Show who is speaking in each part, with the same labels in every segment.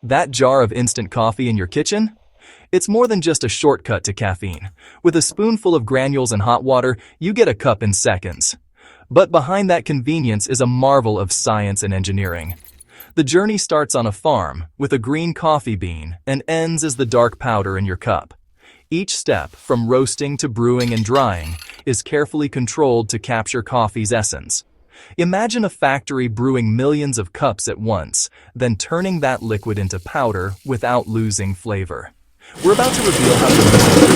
Speaker 1: That jar of instant coffee in your kitchen? It's more than just a shortcut to caffeine. With a spoonful of granules and hot water, you get a cup in seconds. But behind that convenience is a marvel of science and engineering. The journey starts on a farm with a green coffee bean and ends as the dark powder in your cup. Each step, from roasting to brewing and drying, is carefully controlled to capture coffee's essence. Imagine a factory brewing millions of cups at once, then turning that liquid into powder without losing flavor. We're about to reveal how the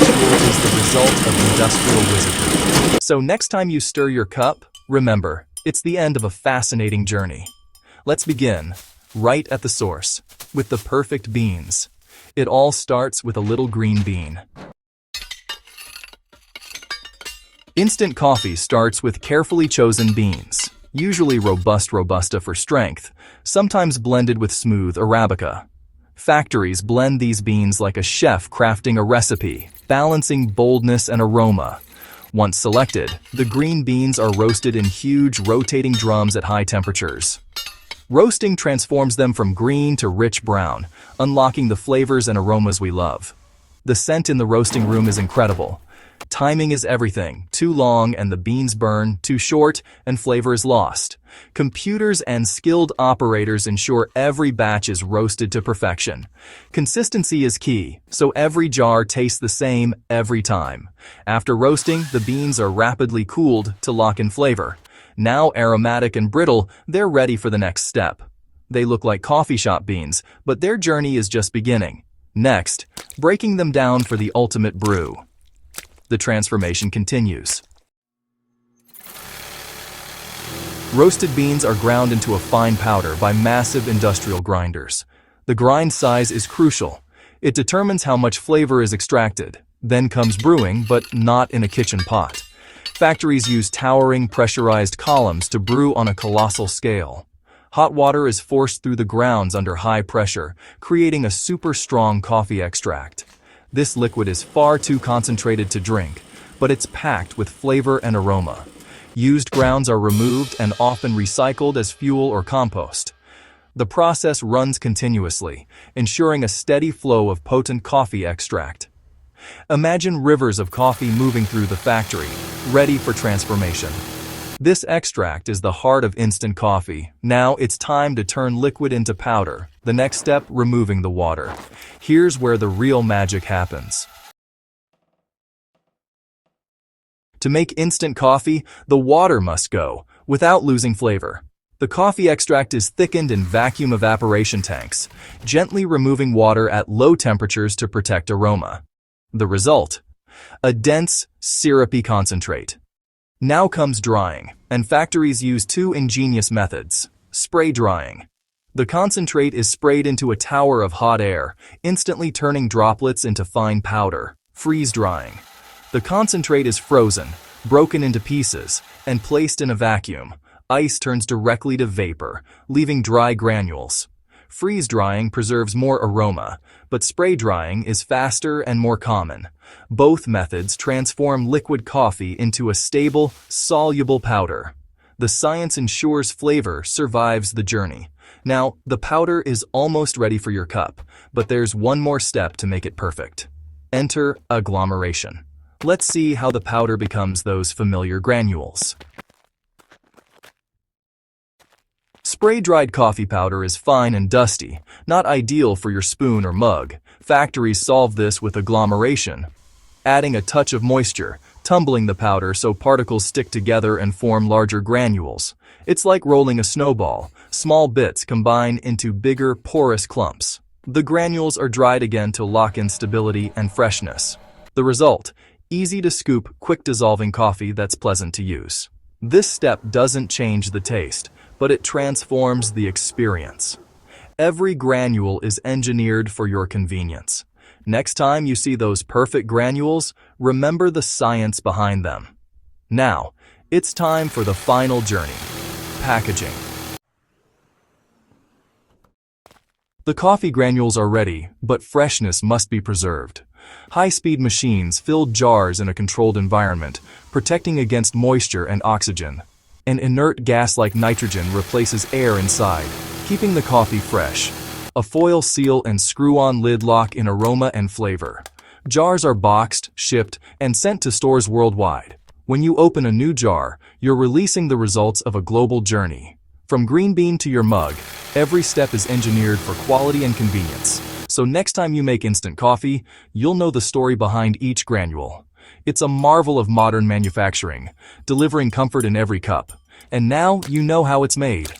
Speaker 1: ritual is the result of industrial wizardry. So next time you stir your cup, remember, it's the end of a fascinating journey. Let's begin, right at the source, with the perfect beans. It all starts with a little green bean. Instant coffee starts with carefully chosen beans, usually robust Robusta for strength, sometimes blended with smooth Arabica. Factories blend these beans like a chef crafting a recipe, balancing boldness and aroma. Once selected, the green beans are roasted in huge rotating drums at high temperatures. Roasting transforms them from green to rich brown, unlocking the flavors and aromas we love. The scent in the roasting room is incredible. Timing is everything. Too long and the beans burn, too short and flavor is lost. Computers and skilled operators ensure every batch is roasted to perfection. Consistency is key, so every jar tastes the same every time. After roasting, the beans are rapidly cooled to lock in flavor. Now aromatic and brittle, they're ready for the next step. They look like coffee shop beans, but their journey is just beginning. Next, breaking them down for the ultimate brew. The transformation continues. Roasted beans are ground into a fine powder by massive industrial grinders. The grind size is crucial. It determines how much flavor is extracted. Then comes brewing, but not in a kitchen pot. Factories use towering pressurized columns to brew on a colossal scale. Hot water is forced through the grounds under high pressure, creating a super strong coffee extract. This liquid is far too concentrated to drink, but it's packed with flavor and aroma. Used grounds are removed and often recycled as fuel or compost. The process runs continuously, ensuring a steady flow of potent coffee extract. Imagine rivers of coffee moving through the factory, ready for transformation. This extract is the heart of instant coffee. Now it's time to turn liquid into powder. The next step, removing the water. Here's where the real magic happens. To make instant coffee, the water must go, without losing flavor. The coffee extract is thickened in vacuum evaporation tanks, gently removing water at low temperatures to protect aroma. The result? A dense, syrupy concentrate. Now comes drying, and factories use two ingenious methods. Spray drying. The concentrate is sprayed into a tower of hot air, instantly turning droplets into fine powder. Freeze drying. The concentrate is frozen, broken into pieces, and placed in a vacuum. Ice turns directly to vapor, leaving dry granules. Freeze drying preserves more aroma, but spray drying is faster and more common. Both methods transform liquid coffee into a stable, soluble powder. The science ensures flavor survives the journey. Now, the powder is almost ready for your cup, but there's one more step to make it perfect. Enter agglomeration. Let's see how the powder becomes those familiar granules. Spray-dried coffee powder is fine and dusty, not ideal for your spoon or mug. Factories solve this with agglomeration, adding a touch of moisture, tumbling the powder so particles stick together and form larger granules. It's like rolling a snowball. Small bits combine into bigger, porous clumps. The granules are dried again to lock in stability and freshness. The result? Easy to scoop, quick-dissolving coffee that's pleasant to use. This step doesn't change the taste, but it transforms the experience. Every granule is engineered for your convenience. Next time you see those perfect granules, remember the science behind them. Now, it's time for the final journey. Packaging. The coffee granules are ready, but freshness must be preserved. High-speed machines fill jars in a controlled environment, protecting against moisture and oxygen. An inert gas like nitrogen replaces air inside, keeping the coffee fresh. A foil seal and screw-on lid lock in aroma and flavor. Jars are boxed, shipped, and sent to stores worldwide. When you open a new jar, you're releasing the results of a global journey. From green bean to your mug, every step is engineered for quality and convenience. So next time you make instant coffee, you'll know the story behind each granule. It's a marvel of modern manufacturing, delivering comfort in every cup. And now you know how it's made.